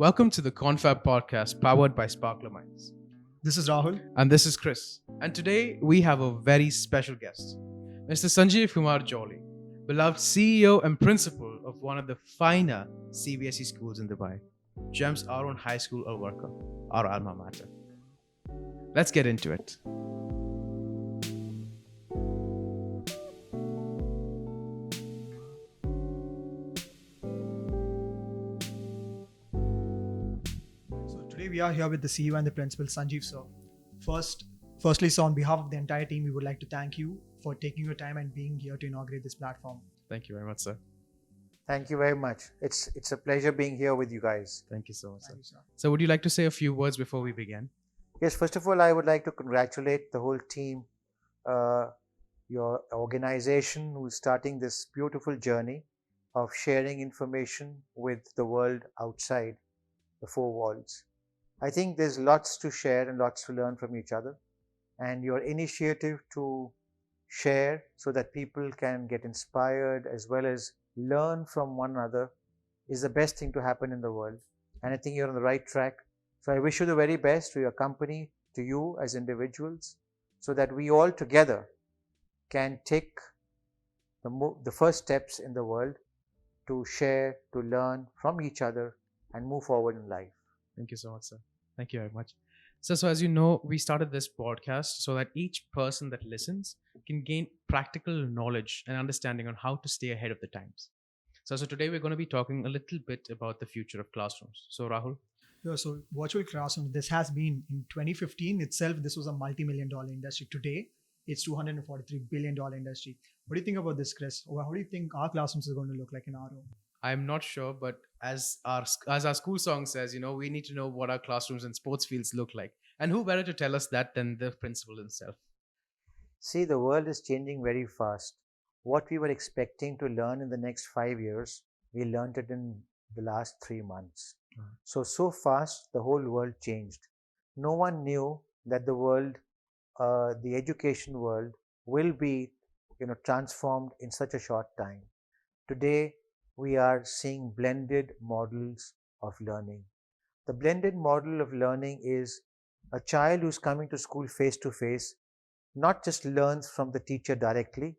Welcome to the Confab Podcast powered by Sparkler Minds. This is Rahul. And this is Chris. And today we have a very special guest, Mr. Sanjeev Jolly, beloved CEO and principal of one of the finer CBSE schools in Dubai, GEMS our own high school al worker, our alma mater. Let's get into it. Today we are here with the CEO and the principal, Sanjeev sir. Firstly, sir, on behalf of the entire team, we would like to thank you for taking your time and being here to inaugurate this platform. Thank you very much, sir. Thank you very much. It's a pleasure being here with you guys. Thank you so much, sir. Thank you, sir. So would you like to say a few words before we begin? Yes, first of all, I would like to congratulate the whole team, your organization who's starting this beautiful journey of sharing information with the world outside the four walls. I think there's lots to share and lots to learn from each other. And your initiative to share so that people can get inspired as well as learn from one another is the best thing to happen in the world. And I think you're on the right track. So I wish you the very best to your company, to you as individuals, so that we all together can take the first steps in the world to share, to learn from each other and move forward in life. Thank you so much, sir. Thank you very much. So as you know, we started this podcast so that each person that listens can gain practical knowledge and understanding on how to stay ahead of the times. So today we're going to be talking a little bit about the future of classrooms. So Rahul? Yeah, so virtual classroom, this has been in 2015 itself, this was a multi-million-dollar industry. Today, it's $243 billion industry. What do you think about this, Chris? Or how do you think our classrooms are going to look like in our own? I'm not sure, but as our school song says, we need to know what our classrooms and sports fields look like. And who better to tell us that than the principal himself? See, the world is changing very fast. What we were expecting to learn in the next 5 years, we learned it in the last 3 months. So fast, the whole world changed. No one knew that the world, the education world, will be, transformed in such a short time. Today, we are seeing blended models of learning. The blended model of learning is a child who's coming to school face to face not just learns from the teacher directly,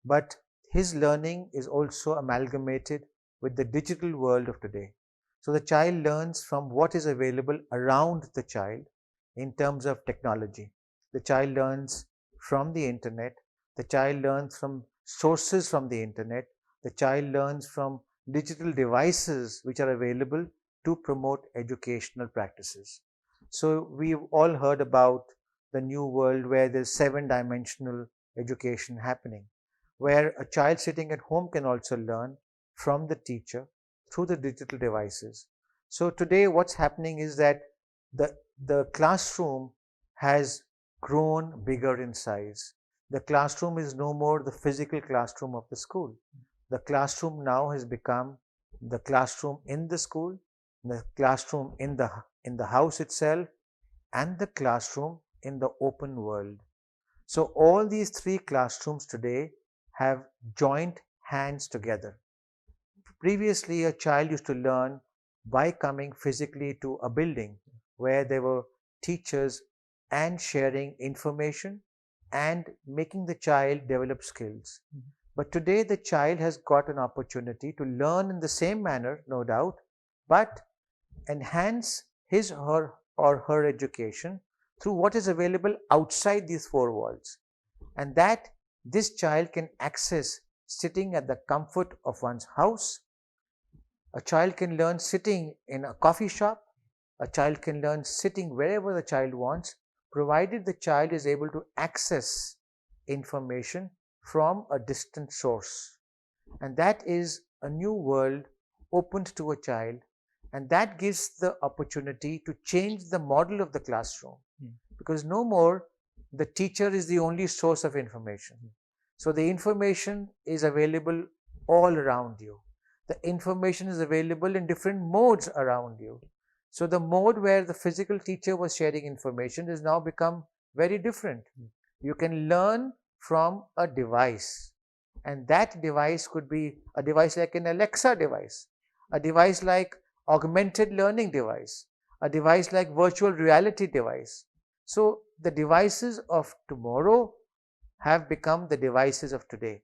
but his learning is also amalgamated with the digital world of today. So the child learns from what is available around the child in terms of technology. The child learns from the internet. The child learns from sources from the internet. The child learns from digital devices which are available to promote educational practices. So we've all heard about the new world where there's 7-dimensional education happening, where a child sitting at home can also learn from the teacher through the digital devices. So today what's happening is that the classroom has grown bigger in size. The classroom is no more the physical classroom of the school. The classroom now has become the classroom in the school, the classroom in the house itself, and the classroom in the open world. So all these 3 classrooms today have joined hands together. Previously, a child used to learn by coming physically to a building where there were teachers and sharing information and making the child develop skills. But today the child has got an opportunity to learn in the same manner, no doubt, but enhance his or her education through what is available outside these 4 walls. And that this child can access sitting at the comfort of one's house. A child can learn sitting in a coffee shop. A child can learn sitting wherever the child wants, provided the child is able to access information from a distant source. And that is a new world opened to a child, and that gives the opportunity to change the model of the classroom. Because no more the teacher is the only source of information. So the information is available all around you. The information is available in different modes around you. So the mode where the physical teacher was sharing information has now become very different. You can learn from a device, and that device could be a device like an Alexa device, a device like augmented learning device, a device like virtual reality device. So the devices of tomorrow have become the devices of today.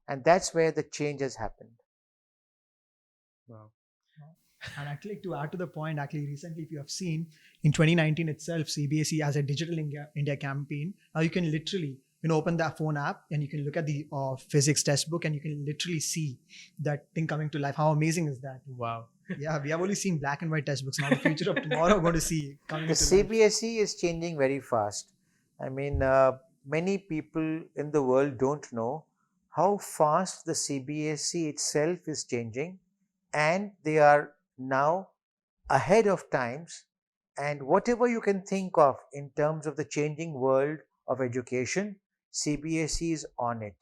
And that's where the change has happened. Wow. And actually, to add to the point, actually, recently, if you have seen in 2019 itself, CBSE has a Digital India campaign. Now you can literally, open that phone app and you can look at the physics textbook and you can literally see that thing coming to life. How amazing is that? Wow. Yeah, we have only seen black and white textbooks. Now the future of tomorrow, we're going to see coming The into life. CBSE is changing very fast. I mean, many people in the world don't know how fast the CBSE itself is changing, and they are now ahead of times. And whatever you can think of in terms of the changing world of education, CBSE is on it.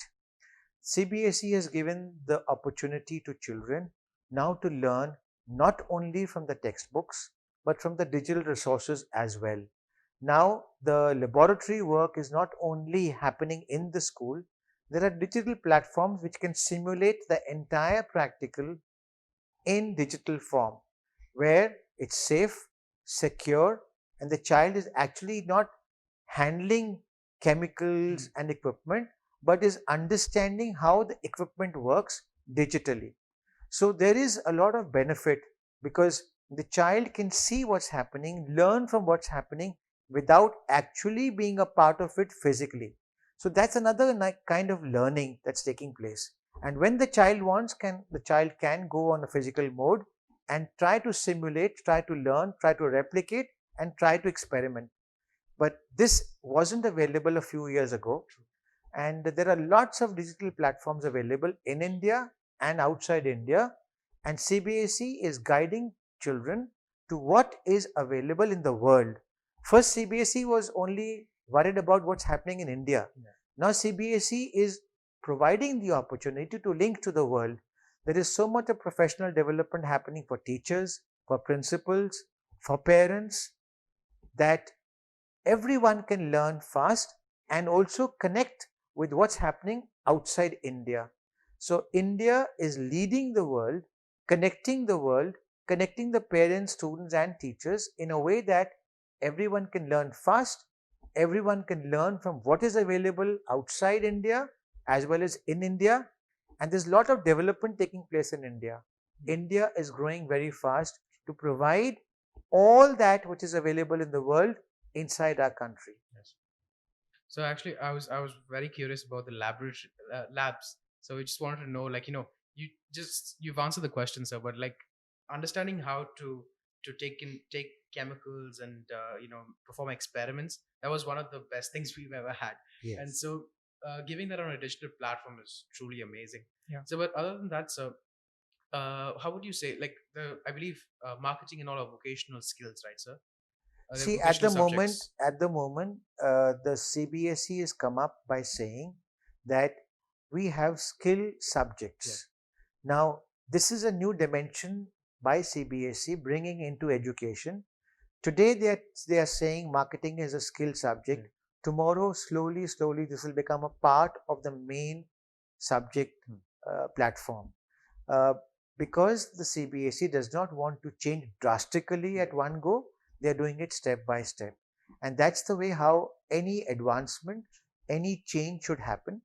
CBSE has given the opportunity to children now to learn not only from the textbooks but from the digital resources as well. Now, the laboratory work is not only happening in the school, there are digital platforms which can simulate the entire practical in digital form, where it's safe, secure, and the child is actually not handling chemicals and equipment, but is understanding how the equipment works digitally. So there is a lot of benefit because the child can see what's happening, learn from what's happening without actually being a part of it physically. So that's another kind of learning that's taking place. And when the child wants, the child can go on a physical mode and try to simulate, try to learn, try to replicate, and try to experiment. But this wasn't available a few years ago. And there are lots of digital platforms available in India and outside India. And CBSE is guiding children to what is available in the world. First, CBSE was only worried about what's happening in India. Yeah. Now, CBSE is providing the opportunity to link to the world. There is so much of professional development happening for teachers, for principals, for parents, that everyone can learn fast and also connect with what's happening outside India. So India is leading the world, connecting the parents, students and teachers in a way that everyone can learn fast, everyone can learn from what is available outside India as well as in India, and there's a lot of development taking place in India. India is growing very fast to provide all that which is available in the world inside our country. Yes. So actually, I was very curious about the laboratory labs. So we just wanted to know, like, you've answered the question, sir, but like understanding how to take chemicals and perform experiments. That was one of the best things we've ever had. Yes. And so giving that on a digital platform is truly amazing. Yeah. So, but other than that, sir, how would you say, like, I believe marketing and all are vocational skills, right, sir? They're See, at the vocational moment, subjects. the CBSE has come up by saying that we have skill subjects. Now, this is a new dimension by CBSE bringing into education. Today, they are saying marketing is a skill subject. Tomorrow, slowly, this will become a part of the main subject platform. Uh, because the CBSE does not want to change drastically at one go, they are doing it step by step. And that's the way how any advancement, any change should happen.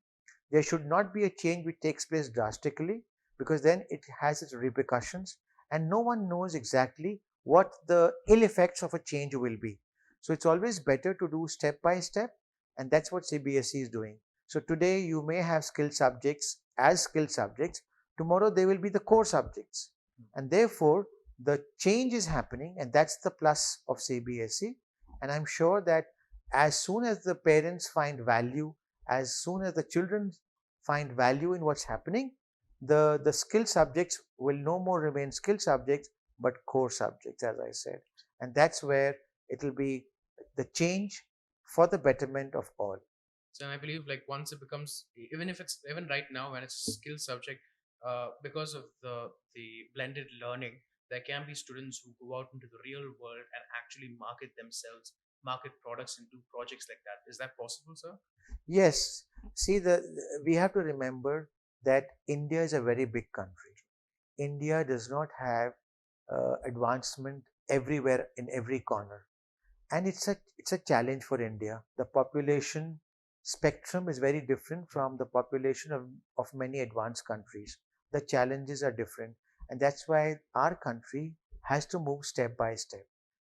There should not be a change which takes place drastically, because then it has its repercussions and no one knows exactly what the ill effects of a change will be. So it's always better to do step by step, and that's what CBSE is doing. So today you may have skill subjects as skill subjects, tomorrow they will be the core subjects. And therefore, the change is happening, and that's the plus of CBSE. And I'm sure that as soon as the parents find value, as soon as the children find value in what's happening, the skill subjects will no more remain skill subjects, but core subjects, as I said. And that's where it will be the change for the betterment of all. So I believe, like, once it becomes, even if it's even right now when it's a skill subject, because of the blended learning, there can be students who go out into the real world and actually market themselves, market products, and do projects like that. Is that possible, sir? Yes. See, we have to remember that India is a very big country. India does not have advancement everywhere in every corner. And it's a challenge for India. The population spectrum is very different from the population of many advanced countries. The challenges are different, and that's why our country has to move step by step.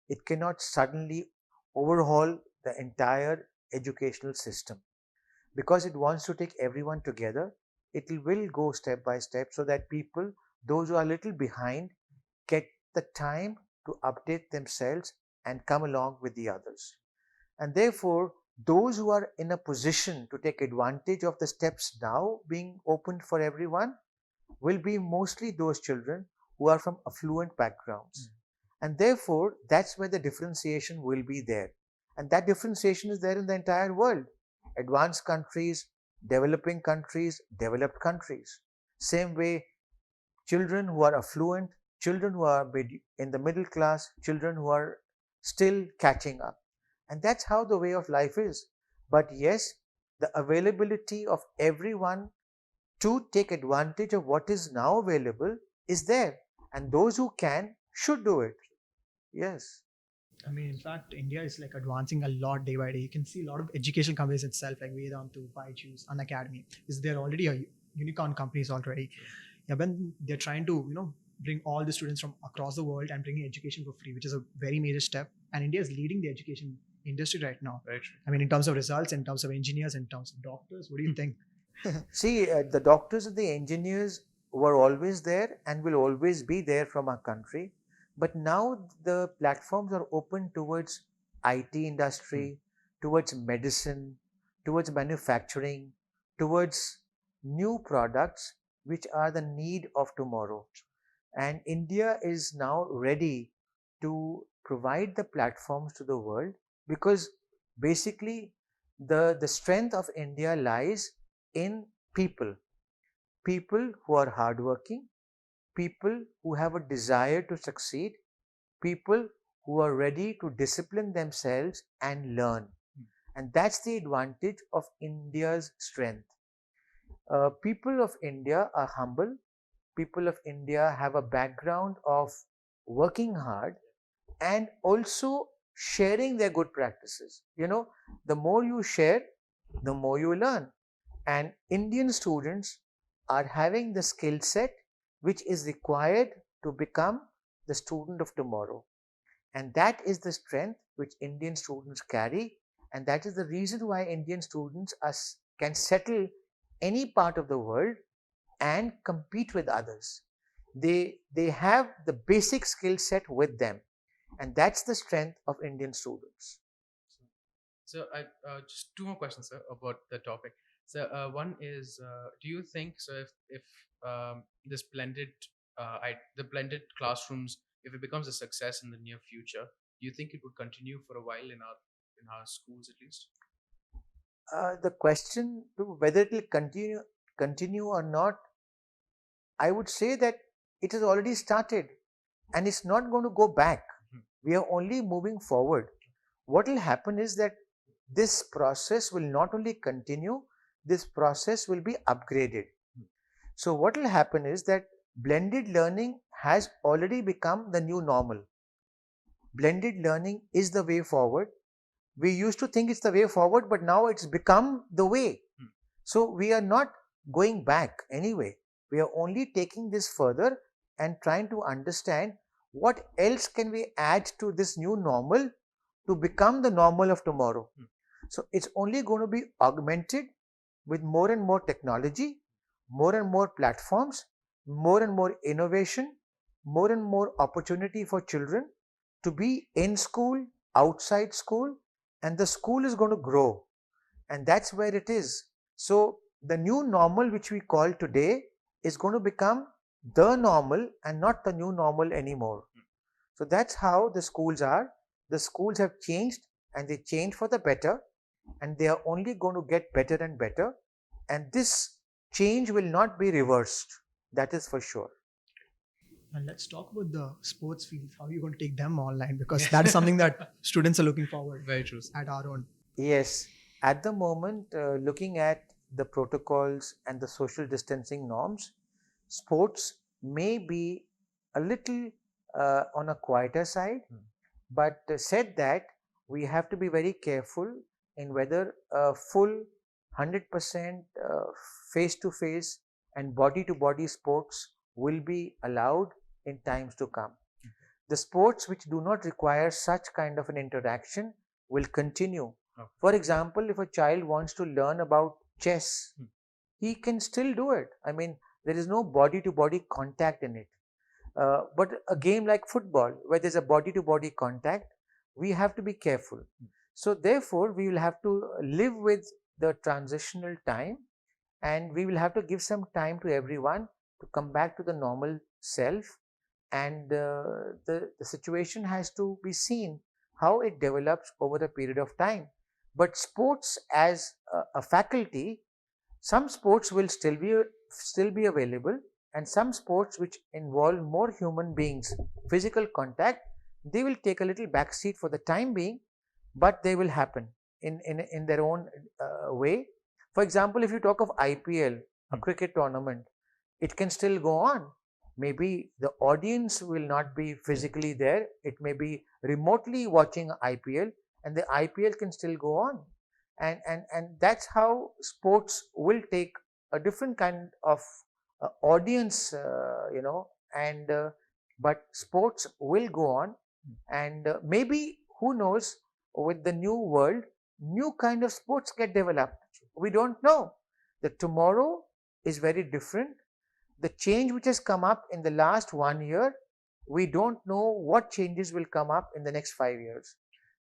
It cannot suddenly overhaul the entire educational system because it wants to take everyone together. It will go step by step so that people, those who are a little behind, get the time to update themselves and come along with the others. And therefore, those who are in a position to take advantage of the steps now being opened for everyone will be mostly those children who are from affluent backgrounds. And therefore, that's where the differentiation will be there. And that differentiation is there in the entire world. Advanced countries, developing countries, developed countries. Same way, children who are affluent, children who are in the middle class, children who are still catching up. And that's how the way of life is. But yes, the availability of everyone to take advantage of what is now available is there. And those who can should do it. Yes. I mean, in fact, India is like advancing a lot day by day. You can see a lot of education companies itself, like Vedantu, Byju's, Unacademy. Is there already a unicorn companies already? Yeah, when they're trying to bring all the students from across the world and bringing education for free, which is a very major step. And India is leading the education industry right now. Very true. I mean, in terms of results, in terms of engineers, in terms of doctors. What do you think? See, the doctors and the engineers were always there and will always be there from our country. But now the platforms are open towards IT industry, towards medicine, towards manufacturing, towards new products which are the need of tomorrow. And India is now ready to provide the platforms to the world because basically the strength of India lies in people. People who are hardworking, people who have a desire to succeed, people who are ready to discipline themselves and learn. And that's the advantage of India's strength. People of India are humble. People of India have a background of working hard and also sharing their good practices. The more you share, the more you learn. And Indian students are having the skill set which is required to become the student of tomorrow. And that is the strength which Indian students carry. And that is the reason why Indian students can settle any part of the world and compete with others. They have the basic skill set with them. And that's the strength of Indian students. So I just two more questions, sir, about the topic. So one is, do you think so if this blended the blended classrooms, if it becomes a success in the near future, do you think it would continue for a while in our schools at least? The question to whether it will continue or not, I would say that it has already started and it's not going to go back. We are only moving forward. What will happen is that this process will not only continue, this process will be upgraded. So what will happen is that blended learning has already become the new normal. Blended learning is the way forward. We used to think it's the way forward, but now it's become the way. So we are not going back anyway. We are only taking this further and trying to understand what else can we add to this new normal to become the normal of tomorrow. So it's only going to be augmented with more and more technology, more and more platforms, more and more innovation, more and more opportunity for children to be in school, outside school, and the school is going to grow. And that's where it is. So the new normal which we call today is going to become the normal and not the new normal anymore. So that's how the schools are. The schools have changed and they change for the better, and they are only going to get better and better. And this change will not be reversed. That is for sure. And let's talk about the sports fields. How are you going to take them online? Because that is something that students are looking forward Very true. at our own. Yes, at the moment, looking at the protocols and the social distancing norms, sports may be a little on a quieter side. But said that, we have to be very careful in whether full 100% face to face and body to body sports will be allowed in times to come. The sports which do not require such kind of an interaction will continue. For example, if a child wants to learn about chess, he can still do it. I mean, there is no body to body contact in it. But a game like football, where there's a body to body contact, we have to be careful. So, therefore, we will have to live with the transitional time, and we will have to give some time to everyone to come back to the normal self. And the situation has to be seen how it develops over a period of time. But sports as a faculty, some sports will still be available, and some sports which involve more human beings, physical contact, they will take a little backseat for the time being, but they will happen in their own way. For example, if you talk of IPL, a cricket tournament, it can still go on. Maybe the audience will not be physically there. It may be remotely watching IPL, and the IPL can still go on. And that's how sports will take a different kind of audience, and but sports will go on, and maybe, who knows, with the new world, new kind of sports get developed. We don't know. The tomorrow is very different. The change which has come up in the last 1 year, we don't know what changes will come up in the next 5 years.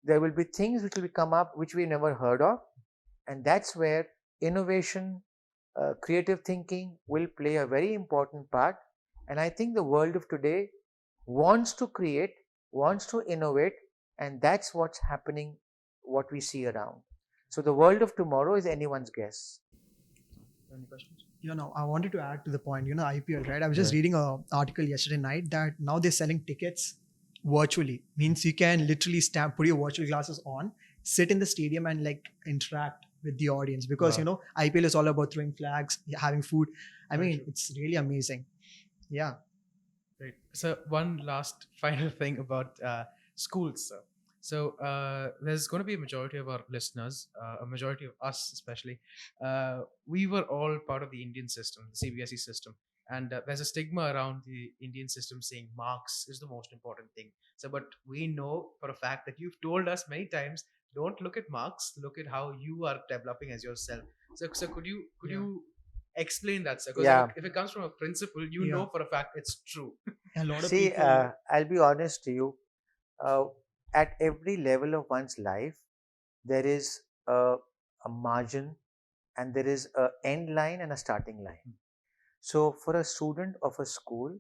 There will be things which will come up which we never heard of, and that's where innovation, creative thinking will play a very important part. And I think the world of today wants to create, wants to innovate, and that's what's happening, what we see around. So the world of tomorrow is anyone's guess. Any questions? I wanted to add to the point, IPL, right? I was just reading an article yesterday night that now they're selling tickets virtually. Means you can literally put your virtual glasses on, sit in the stadium and like interact with the audience, because IPL is all about throwing flags, having food. I mean, it's really amazing. Yeah. Right. So one last final thing about schools, sir. So there's going to be a majority of our listeners, a majority of us especially. We were all part of the Indian system, the CBSE system, and there's a stigma around the Indian system saying marks is the most important thing. So, but we know for a fact that you've told us many times, don't look at marks, look at how you are developing as yourself. So could you explain that, sir? Because Yeah. if it comes from a principle, you know for a fact it's true. A lot of See, people. I'll be honest to you. At every level of one's life, there is a margin, and there is an end line and a starting line. So, for a student of a school,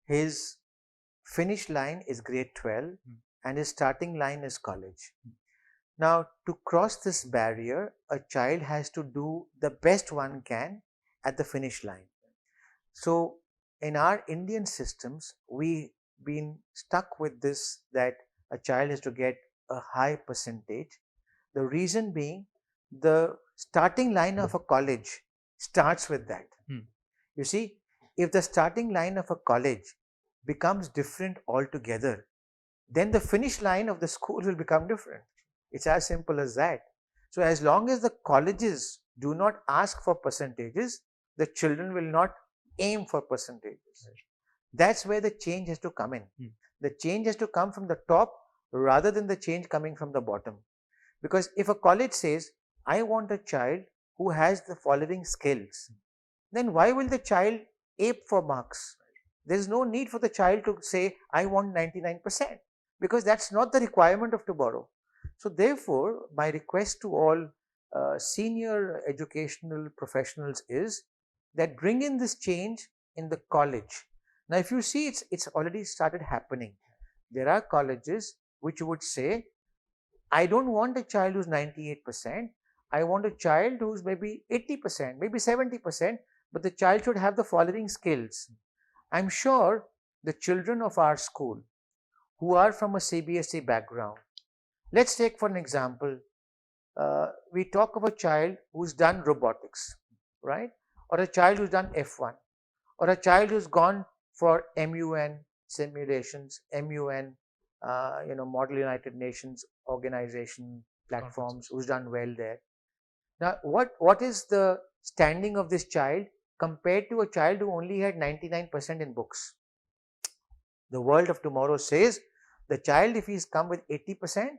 his finish line is grade 12 and his starting line is college. Now, to cross this barrier, a child has to do the best one can at the finish line. So, in our Indian systems, we've been stuck with this, that a child has to get a high percentage. The reason being, the starting line of a college starts with that. You see, if the starting line of a college becomes different altogether, then the finish line of the school will become different. It's as simple as that. So, as long as the colleges do not ask for percentages, the children will not aim for percentages. Right. That's where the change has to come in. The change has to come from the top rather than the change coming from the bottom. Because if a college says, I want a child who has the following skills, then why will the child ape for marks? There is no need for the child to say, I want 99%, because that's not the requirement of tomorrow. So, therefore, my request to all senior educational professionals is that bring in this change in the college. Now, if you see, it's already started happening. There are colleges which would say, I don't want a child who's 98%. I want a child who's maybe 80%, maybe 70%, but the child should have the following skills. I'm sure the children of our school who are from a CBSE background, let's take for an example, we talk of a child who's done robotics, right? Or a child who's done F1, or a child who's gone for MUN, simulations, MUN, Model United Nations organization platforms, who's done well there. Now, what is the standing of this child compared to a child who only had 99% in books? The world of tomorrow says the child, if he's come with 80%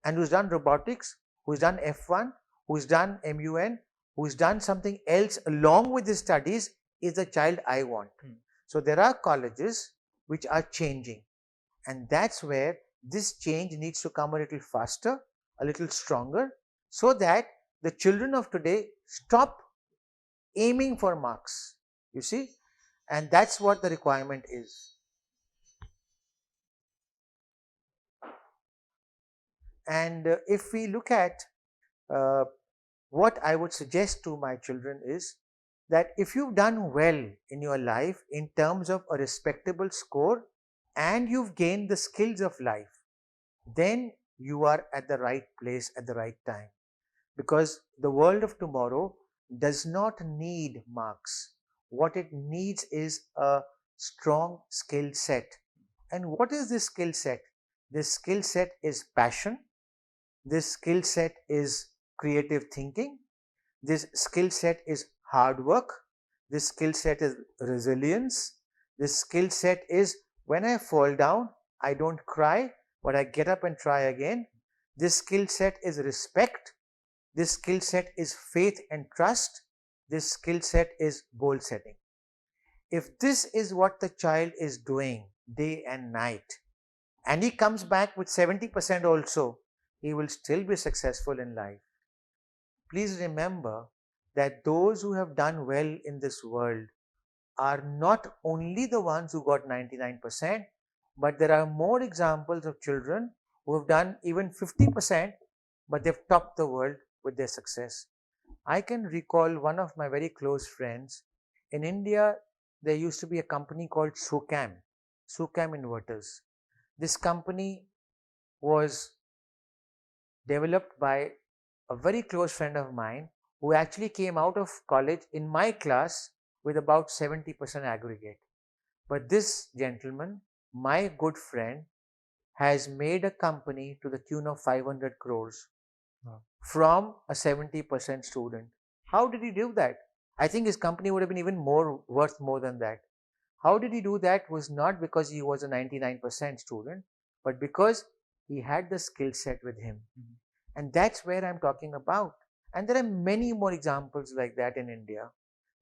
and who's done robotics, who's done F1, who's done MUN, who's done something else along with his studies, is the child I want. So there are colleges which are changing, and that's where this change needs to come a little faster, a little stronger, so that the children of today stop aiming for marks, you see, and that's what the requirement is. And if we look at what I would suggest to my children is that if you've done well in your life in terms of a respectable score and you've gained the skills of life, then you are at the right place at the right time. Because the world of tomorrow does not need marks. What it needs is a strong skill set. And what is this skill set? This skill set is passion. This skill set is creative thinking. This skill set is hard work. This skill set is resilience. This skill set is when I fall down, I don't cry, but I get up and try again. This skill set is respect. This skill set is faith and trust. This skill set is goal setting. If this is what the child is doing day and night, and he comes back with 70% also, he will still be successful in life. Please remember that those who have done well in this world are not only the ones who got 99%, but there are more examples of children who have done even 50%, but they've topped the world with their success. I can recall one of my very close friends. In India, there used to be a company called Sucam Inverters. This company was developed by a very close friend of mine who actually came out of college in my class with about 70% aggregate. But this gentleman, my good friend, has made a company to the tune of 500 crores from a 70% student. How did he do that? I think his company would have been even worth more than that. How did he do that? Was not because he was a 99% student, but because he had the skill set with him. And that's where I'm talking about. And there are many more examples like that in India.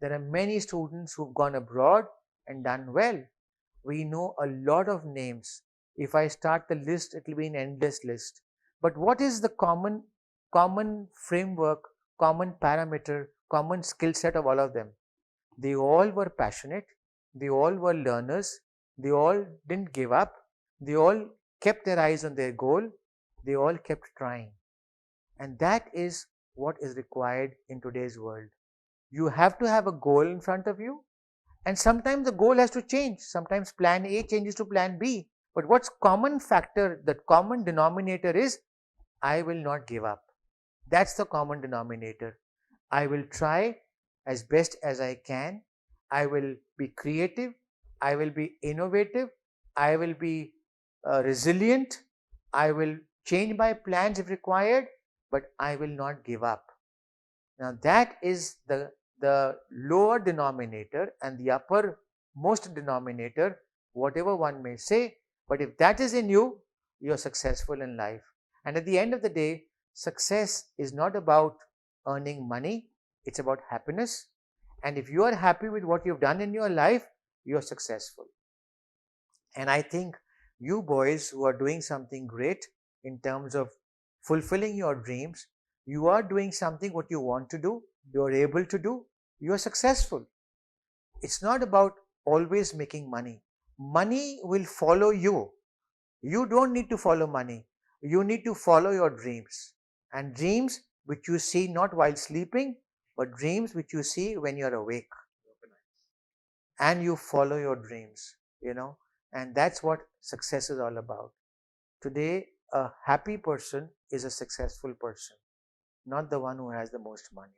There are many students who've gone abroad and done well. We know a lot of names. If I start the list, it will be an endless list. But what is the common framework, common parameter, common skill set of all of them? They all were passionate. They all were learners. They all didn't give up. They all kept their eyes on their goal. They all kept trying. And that is what is required in today's world. You have to have a goal in front of you. And sometimes the goal has to change. Sometimes plan A changes to plan B. But what's common factor, the common denominator is, I will not give up. That's the common denominator. I will try as best as I can. I will be creative. I will be innovative. I will be resilient. I will change my plans if required, but I will not give up. Now that is the lower denominator, and the uppermost denominator, whatever one may say. But if that is in you, you're successful in life. And at the end of the day, success is not about earning money. It's about happiness. And if you are happy with what you've done in your life, you're successful. And I think you boys who are doing something great in terms of fulfilling your dreams, you are doing something what you want to do, you're able to do, you're successful. It's not about always making money. Money will follow you. You don't need to follow money. You need to follow your dreams. And dreams which you see not while sleeping, but dreams which you see when you're awake. And you follow your dreams, and that's what success is all about. Today, a happy person is a successful person, not the one who has the most money.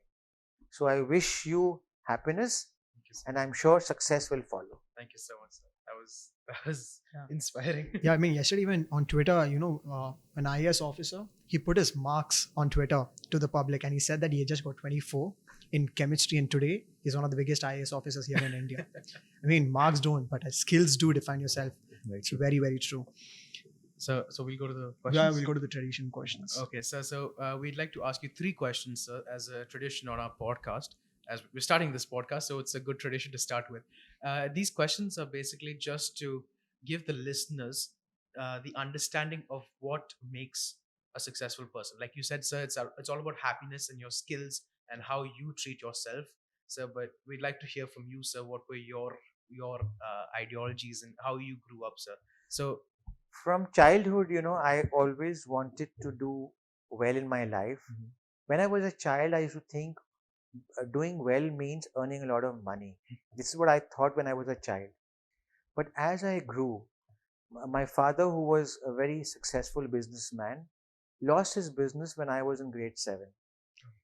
So I wish you happiness, and I'm sure success will follow. Thank you so much, sir. That was Yeah. inspiring. Yeah, I mean, yesterday even on Twitter, an IAS officer, he put his marks on Twitter to the public, and he said that he had just got 24 in chemistry, and today he's one of the biggest IAS officers here in India. I mean, marks don't, but skills do define yourself. Very It's true. very, very true. So we'll go to the Yeah, questions. we'll go to the tradition questions. Okay, so we'd like to ask you three questions as a tradition on our podcast. As we're starting this podcast, so it's a good tradition to start with. These questions are basically just to give the listeners the understanding of what makes a successful person. Like you said, sir, it's all about happiness and your skills and how you treat yourself. So, but we'd like to hear from you, sir. What were your ideologies and how you grew up, sir? So, From childhood, I always wanted to do well in my life. Mhm. When I was a child, I used to think doing well means earning a lot of money. This is what I thought when I was a child. But as I grew, my father, who was a very successful businessman, lost his business when I was in grade 7.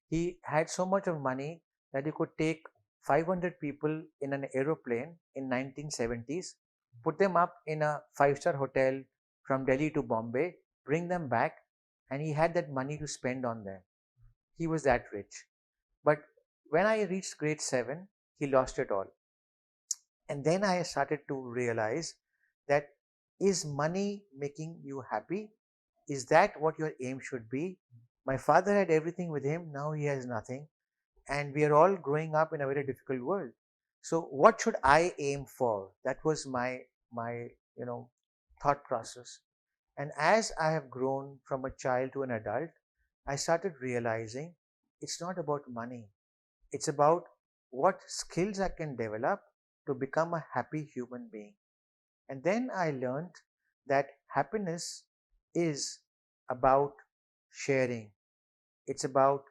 He had so much of money that he could take 500 people in an aeroplane in 1970s, put them up in a five-star hotel from Delhi to Bombay, bring them back, and he had that money to spend on them. He was that rich. But when I reached grade 7, he lost it all. And then I started to realize that, is money making you happy? Is that what your aim should be? My father had everything with him, now he has nothing. And we are all growing up in a very difficult world. So what should I aim for? That was my thought process. And as I have grown from a child to an adult, I started realizing it's not about money. It's about what skills I can develop to become a happy human being. And then I learned that happiness is about sharing. It's about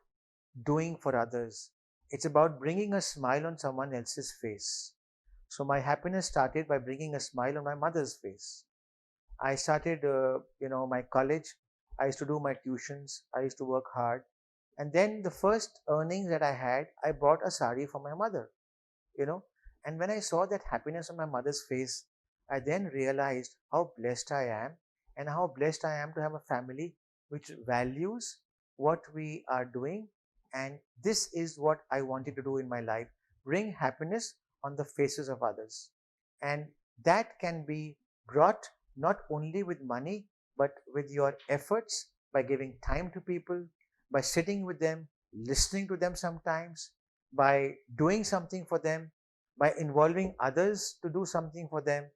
doing for others. It's about bringing a smile on someone else's face. So my happiness started by bringing a smile on my mother's face. I started, my college. I used to do my tuitions. I used to work hard. And then the first earnings that I had, I bought a sari for my mother, you know. And when I saw that happiness on my mother's face, I then realized how blessed I am and how blessed I am to have a family which values what we are doing. And this is what I wanted to do in my life, bring happiness on the faces of others. And that can be brought not only with money, but with your efforts by giving time to people, by sitting with them, listening to them sometimes, by doing something for them, by involving others to do something for them.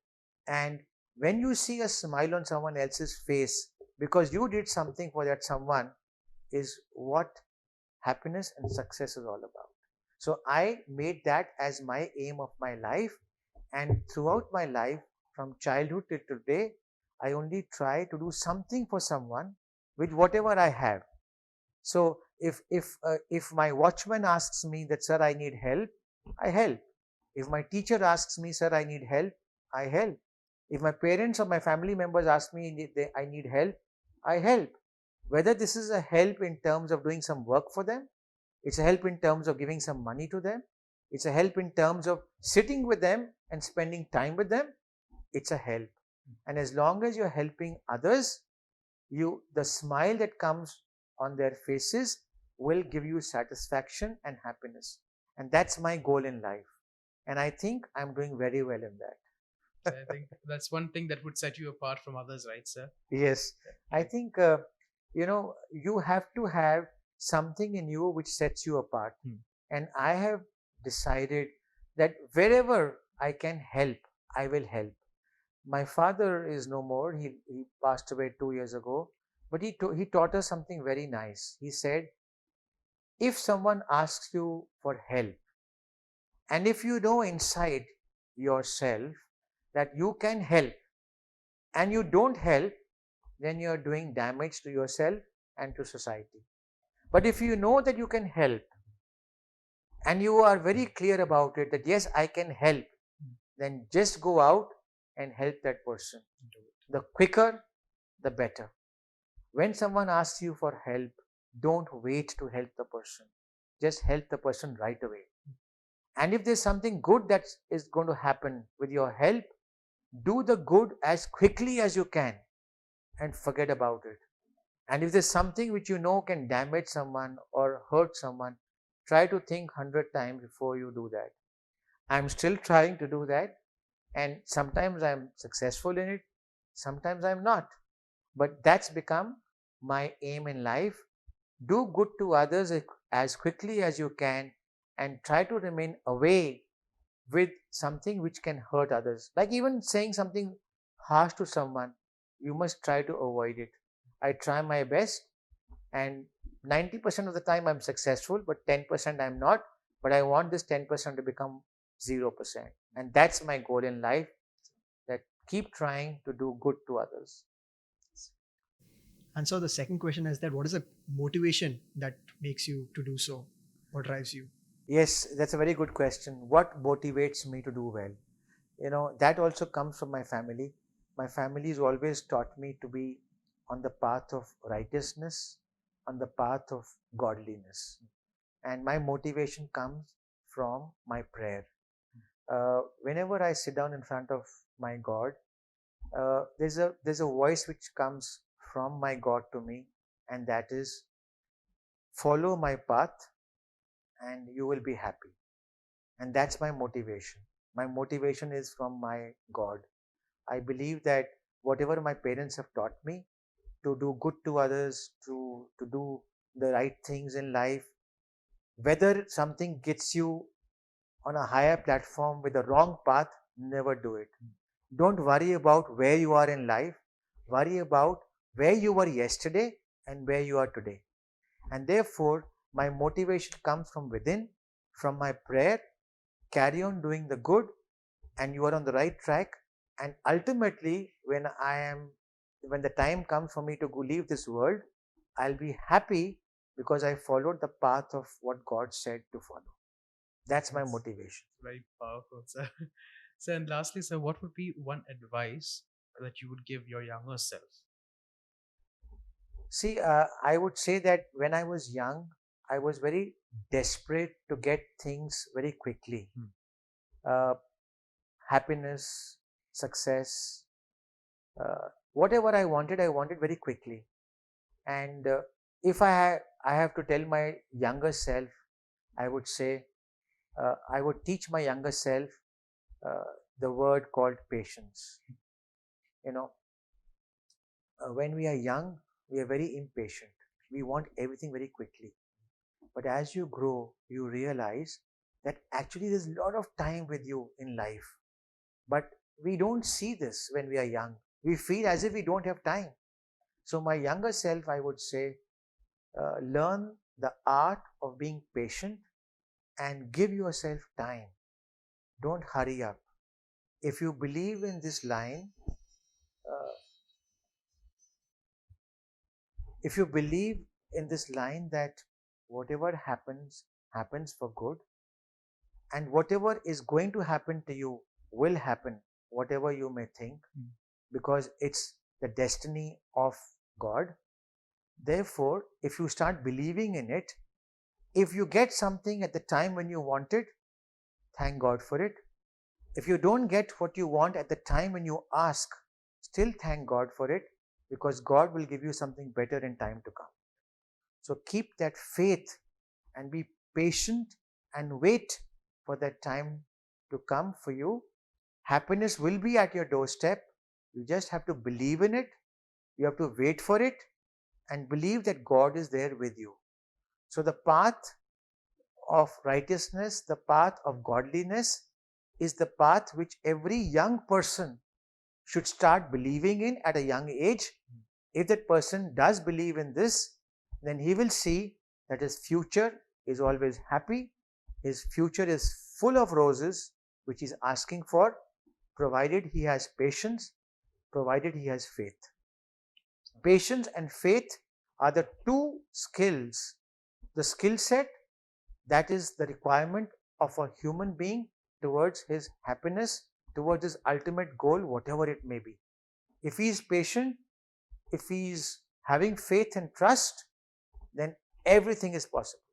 And when you see a smile on someone else's face because you did something for that someone, is what happiness and success is all about. So I made that as my aim of my life. And throughout my life, from childhood till today, I only try to do something for someone with whatever I have. So if my watchman asks me that, sir, I need help, I help. If my teacher asks me, sir, I need help, I help. If my parents or my family members ask me, I need help, I help. Whether this is a help in terms of doing some work for them, it's a help in terms of giving some money to them, it's a help in terms of sitting with them and spending time with them, it's a help. And as long as you're helping others, the smile that comes on their faces will give you satisfaction and happiness. And that's my goal in life. And I think I'm doing very well in that. So I think that's one thing that would set you apart from others, right, sir? Yes, I think you have to have something in you which sets you apart. And I have decided that wherever I can help, I will help. My father is no more. He passed away 2 years ago. But he taught us something very nice. He said, if someone asks you for help, and if you know inside yourself that you can help and you don't help, then you're doing damage to yourself and to society. But if you know that you can help and you are very clear about it, that yes, I can help, then just go out and help that person. The quicker, the better. When someone asks you for help, don't wait to help the person. Just help the person right away. And if there's something good that is going to happen with your help, do the good as quickly as you can and forget about it. And if there's something which you know can damage someone or hurt someone, try to think 100 times before you do that. I'm still trying to do that, and sometimes I'm successful in it, sometimes I'm not. But that's become my aim in life. Do good to others as quickly as you can and try to remain away with something which can hurt others. Like even saying something harsh to someone, you must try to avoid it. I try my best, and 90% of the time I'm successful, but 10% I'm not. But I want this 10% to become 0%. And that's my goal in life, that keep trying to do good to others. And so the second question is that what is the motivation that makes you to do so? What drives you? Yes, that's a very good question. What motivates me to do well? That also comes from my family. My family has always taught me to be on the path of righteousness, on the path of godliness. And my motivation comes from my prayer. Whenever I sit down in front of my God, there's a voice which comes from my God to me, and that is, follow my path and you will be happy. And that's my motivation. My motivation is from my God. I believe that whatever my parents have taught me, to do good to others, to do the right things in life, whether something gets you on a higher platform with a wrong path, never do it. Don't worry about where you are in life, worry about where you were yesterday and where you are today. And therefore, my motivation comes from within, from my prayer. Carry on doing the good, and you are on the right track. And ultimately, when the time comes for me to go leave this world, I'll be happy because I followed the path of what God said to follow. That's my motivation. Very powerful, sir. So, and lastly, sir, what would be one advice that you would give your younger self? See, I would say that when I was young, I was very desperate to get things very quickly. Uh, Happiness, success, whatever I wanted very quickly. And if I have to tell my younger self, I would say, I would teach my younger self uh, the word called patience. You know, when we are young, we are very impatient. We want everything very quickly. But as you grow, you realize that actually there's a lot of time with you in life. But we don't see this when we are young. We feel as if we don't have time. So, my younger self, I would say, learn the art of being patient and give yourself time. Don't hurry up. If you believe in this line, uh, if you believe in this line that whatever happens, happens for good, and whatever is going to happen to you will happen, whatever you may think, because it's the destiny of God. Therefore, if you start believing in it, if you get something at the time when you want it, thank God for it. If you don't get what you want at the time when you ask, still thank God for it, because God will give you something better in time to come. So keep that faith and be patient and wait for that time to come for you. Happiness will be at your doorstep. You just have to believe in it. You have to wait for it and believe that God is there with you. So the path of righteousness, the path of godliness is the path which every young person should start believing in at a young age. If that person does believe in this, then he will see that his future is always happy, his future is full of roses, which he is asking for, provided he has patience, provided he has faith. Patience and faith are the two skills, the skill set that is the requirement of a human being towards his happiness, towards his ultimate goal, whatever it may be. If he is patient, if he is having faith and trust, then everything is possible.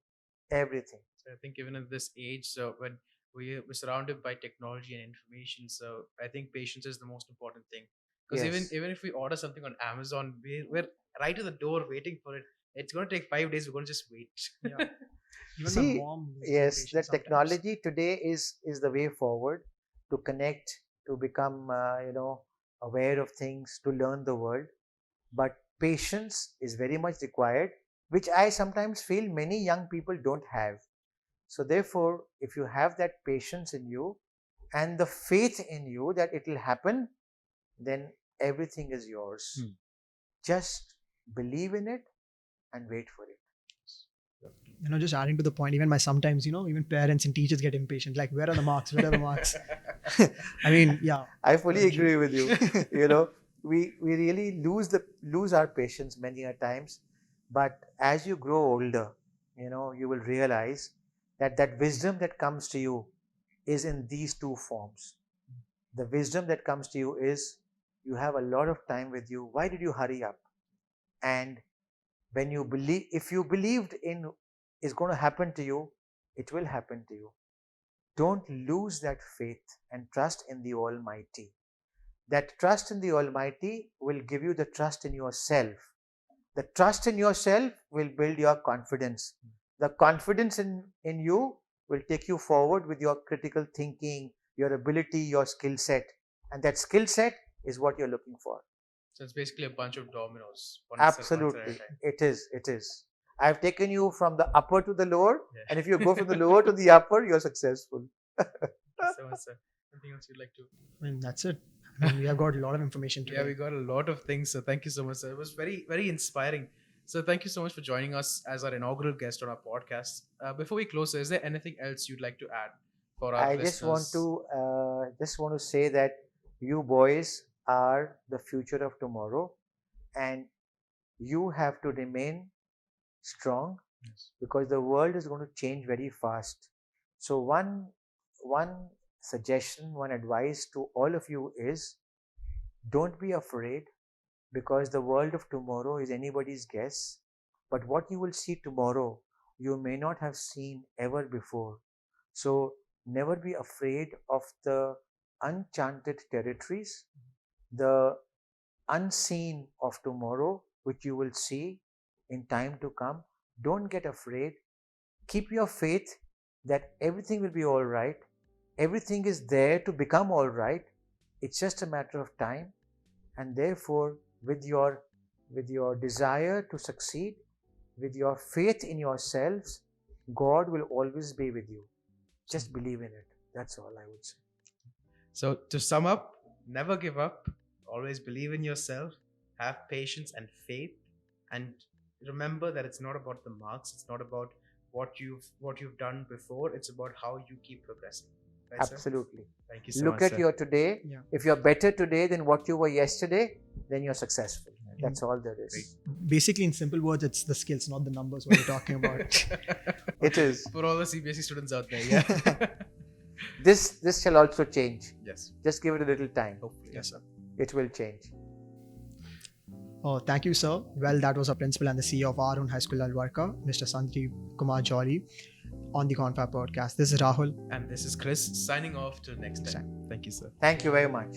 Everything. So I think even at this age, so when we're surrounded by technology and information. So I think patience is the most important thing. Because Yes. even if we order something on Amazon, we're right at the door waiting for it. It's going to take 5 days. We're going to just wait. Yeah. Even my See, mom is yes, the impatient sometimes. technology today is the way forward to connect, to become, aware of things, to learn the world. But patience is very much required, which I sometimes feel many young people don't have. So therefore, if you have that patience in you and the faith in you that it will happen, then everything is yours. Hmm. Just believe in it and wait for it. Just adding to the point, even sometimes, even parents and teachers get impatient. Like, where are the marks? Where are the marks? I mean, yeah. I fully Very true. agree with you. We really lose our patience many a times. But as you grow older, you will realize that wisdom that comes to you is in these two forms. The wisdom that comes to you is you have a lot of time with you. Why did you hurry up? And when you believe, if you believed in is going to happen to you, it will happen to you. Don't lose that faith and trust in the Almighty. That trust in the Almighty will give you the trust in yourself. The trust in yourself will build your confidence. The confidence in you will take you forward with your critical thinking, your ability, your skill set. And that skill set is what you're looking for. So it's basically a bunch of dominoes. One step at a Absolutely. time. It is. It is. I've taken you from the upper to the lower, Yeah. and if you go from the lower to the upper, you're successful. Thank you so much, sir. Anything else you'd like to? I mean, that's it. I mean, we have got a lot of information today. Yeah, we got a lot of things. So thank you so much, sir. It was very, very inspiring. So thank you so much for joining us as our inaugural guest on our podcast. Before we close, is there anything else you'd like to add for our I listeners? just want to say that you boys are the future of tomorrow, and you have to remain strong Yes. because the world is going to change very fast. So one suggestion, one advice to all of you is don't be afraid because the world of tomorrow is anybody's guess. But what you will see tomorrow, you may not have seen ever before. So never be afraid of the uncharted territories, the unseen of tomorrow, which you will see in time to come. Don't get afraid. Keep your faith that everything will be all right. Everything is there to become all right. It's just a matter of time. And therefore, with your desire to succeed, with your faith in yourselves, God will always be with you. Just believe in it. That's all I would say. So to sum up, never give up. Always believe in yourself. Have patience and faith, and remember that it's not about the marks. It's not about what you've done before. It's about how you keep progressing. Right, sir? Absolutely. Thank you so Look much, at sir. your today. Yeah. If you're better today than what you were yesterday, then you're successful. That's all there is. Basically, in simple words, it's the skills, not the numbers, what we're talking about. It is. For all the CBSE students out there, yeah. This shall also change. Yes. Just give it a little time. Hopefully. Yes, sir. It will change. Oh, thank you, sir. Well, that was our principal and the CEO of our own high school, Alvarka, Mr. Sanjeev Jolly, on the Confab Podcast. This is Rahul. And this is Chris signing off till next time. Thank you, sir. Thank you very much.